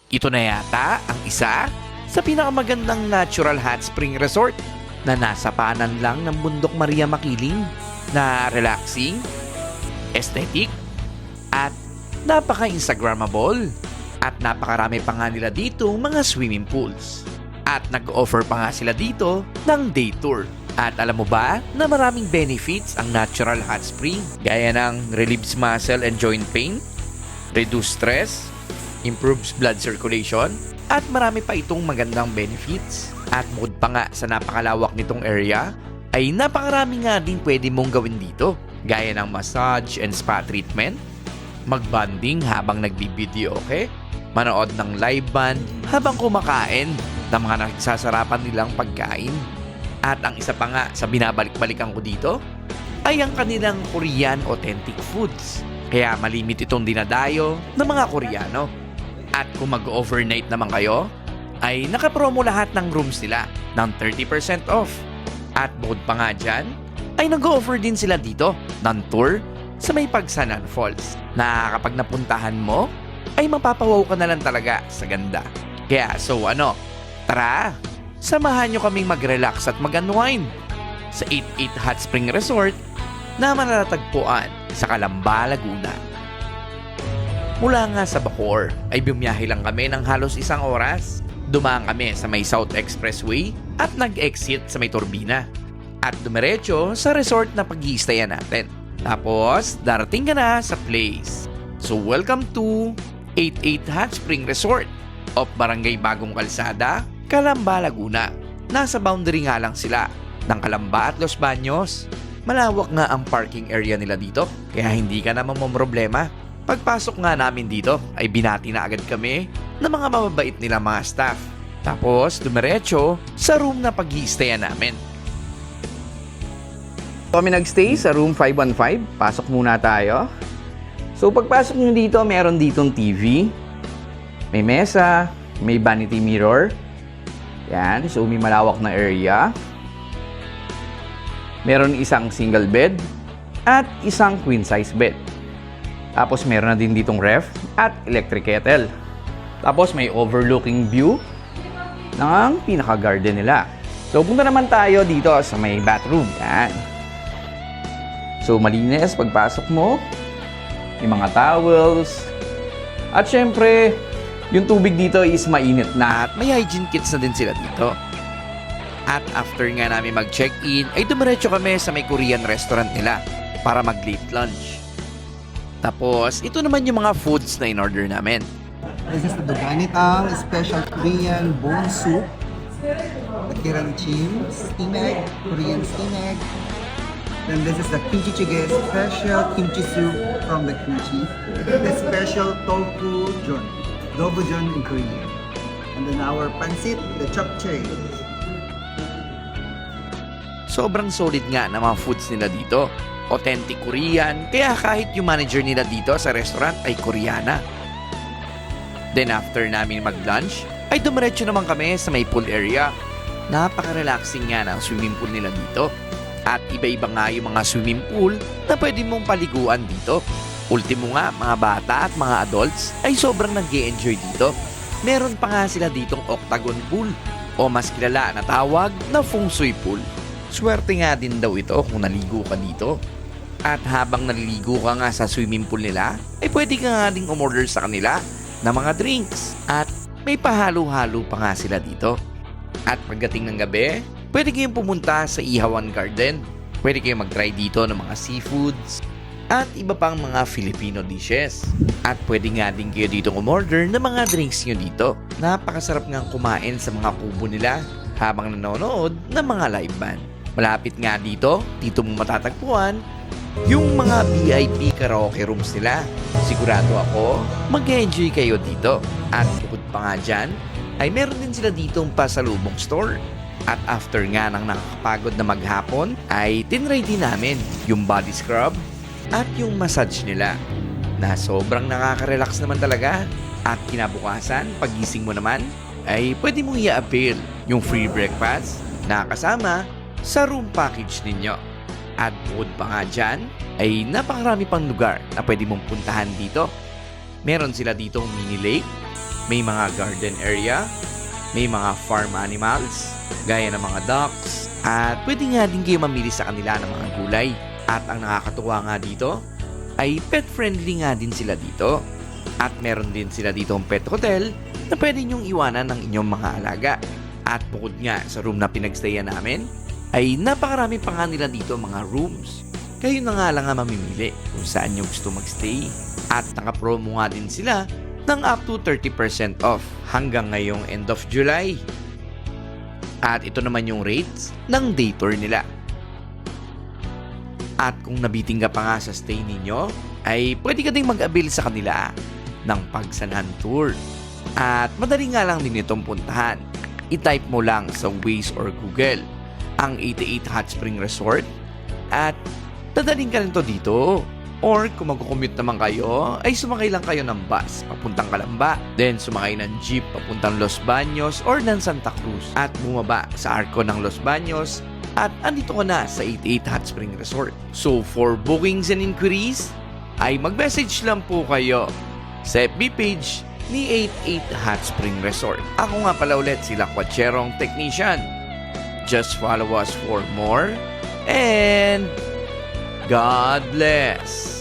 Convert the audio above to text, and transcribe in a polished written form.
Ito na yata ang isa sa pinakamagandang natural hot spring resort na nasa paanan lang ng bundok Maria Makiling na relaxing, aesthetic, at napaka-instagrammable. At napakarami pa nga nila dito mga swimming pools. At nag-offer pa nga sila dito ng day tour. At alam mo ba na maraming benefits ang natural hot spring gaya ng relieves muscle and joint pain, reduce stress, improves blood circulation, at marami pa itong magandang benefits. At bukod pa nga sa napakalawak nitong area, ay napakarami nga din pwede mong gawin dito gaya ng massage and spa treatment, magbanding habang nagbibideo, okay? Manood ng live band habang kumakain ng mga nagsasarapan nilang pagkain. At ang isa pa nga sa binabalik-balikan ko dito ay ang kanilang Korean authentic foods. Kaya malimit itong dinadayo ng mga Koreano. At kung mag-overnight naman kayo, ay nakapromo lahat ng rooms nila ng 30% off. At bukod pa nga dyan, ay nag-offer din sila dito ng tour sa may Pagsanan Falls na kapag napuntahan mo, ay mapapawaw ka na lang talaga sa ganda. Kaya tara, samahan nyo kaming mag-relax at mag-unwind sa 88 Hot Spring Resort na matatagpuan sa Calamba, Laguna. Mula nga sa Bacoor ay bumiyahe lang kami ng halos 1 oras. Dumaan kami sa may South Expressway at nag-exit sa may Turbina. At dumiretso sa resort na pag-iistayan natin. Tapos, darating ka na sa place. So, welcome to 88 Hot Spring Resort of Barangay Bagong Kalsada, Calamba, Laguna. Nasa boundary nga lang sila ng Calamba at Los Baños. Malawak nga ang parking area nila dito, kaya hindi ka naman mamroblema. Pagpasok nga namin dito, ay binati na agad kami ng mga mababait nila mga staff. Tapos, dumiretso sa room na pag-iistayan namin. Kami nagstay sa room 515. Pasok muna tayo. So pagpasok nyo dito, meron ditong TV. May mesa. May vanity mirror. Yan. So may malawak na area. Meron isang single bed. At isang queen size bed. Tapos meron na din ditong ref at electric kettle. Tapos may overlooking view ng pinaka-garden nila. So punta naman tayo dito sa may bathroom. Yan. So, malinis pagpasok mo, yung mga towels, at syempre, yung tubig dito is mainit na. At may hygiene kits na din sila dito. At after nga namin mag-check-in, ay dumiretso kami sa may Korean restaurant nila para mag-late lunch. Tapos, ito naman yung mga foods na in-order namin. This is the ganitang special Korean bone soup, the kiramchim, steam egg, Korean steam egg. Then this is the kimchi jjigae, special kimchi soup from the kimchi. The special tofu jon, dobujeon in Korean. And then our pancit, the japchae. Sobrang solid nga na mga foods nila dito. Authentic Korean, kaya kahit yung manager nila dito sa restaurant ay Koreana. Then after namin mag-lunch, ay dumiretso naman kami sa may pool area. Napaka-relaxing nga ng swimming pool nila dito. At iba-iba nga yung mga swimming pool na pwede mong paliguan dito. Ultimo nga, mga bata at mga adults ay sobrang nag-e-enjoy dito. Meron pa nga sila ditong octagon pool o mas kilala na tawag na feng shui pool. Swerte nga din daw ito kung naligo ka dito. At habang naliligo ka nga sa swimming pool nila, ay pwede ka nga ding umorder sa kanila ng mga drinks. At may pahalo-halo pa nga sila dito. At pagdating ng gabi, pwede kayong pumunta sa Ihawan Garden. Pwede kayong mag-try dito ng mga seafoods at iba pang mga Filipino dishes. At pwede nga din kayo dito umorder ng mga drinks nyo dito. Napakasarap nga kumain sa mga kubo nila habang nanonood ng mga live band. Malapit nga dito mo matatagpuan yung mga VIP karaoke rooms nila. Sigurado ako, mag-enjoy kayo dito. At bukod pa nga dyan, ay meron din sila ditong pasalubong store. At after nga ng nakakapagod na maghapon, ay tinry din namin yung body scrub at yung massage nila na sobrang nakaka-relax naman talaga. At kinabukasan, pagising mo naman, ay pwede mong i-avail yung free breakfast na kasama sa room package ninyo. At bukod pa nga dyan, ay napakarami pang lugar na pwede mong puntahan dito. Meron sila ditong mini lake, May mga garden area, may mga farm animals, gaya ng mga ducks, at pwede nga din kayo mamili sa kanila ng mga gulay. At ang nakakatuwa nga dito, ay pet-friendly nga din sila dito. At meron din sila dito ang pet hotel na pwede nyong iwanan ng inyong mga alaga. At bukod nga sa room na pinagstayan namin, ay napakarami pa nga nila dito mga rooms. Kayo na nga lang nga mamimili kung saan nyo gusto magstay. At naka-promo nga din sila ng up to 30% off hanggang ngayong end of July. At ito naman yung rates ng day tour nila. At kung nabiting ka pa nga sa stay ninyo, ay pwede ka ding mag-avail sa kanila ng Pagsanhan Tour. At madali nga lang din itong puntahan. I-type mo lang sa Waze or Google ang 88 Hot Spring Resort at dadaling ka rin to dito. Or kung mag-commute naman kayo, ay sumakay lang kayo ng bus papuntang Calamba. Then sumakay ng jeep papuntang Los Baños or ng Santa Cruz. At bumaba sa Arco ng Los Baños at andito ka na sa 88 Hot Spring Resort. So for bookings and inquiries, ay mag-message lang po kayo sa FB page ni 88 Hot Spring Resort. Ako nga pala ulit sila Kwatcherong Technician. Just follow us for more and God bless.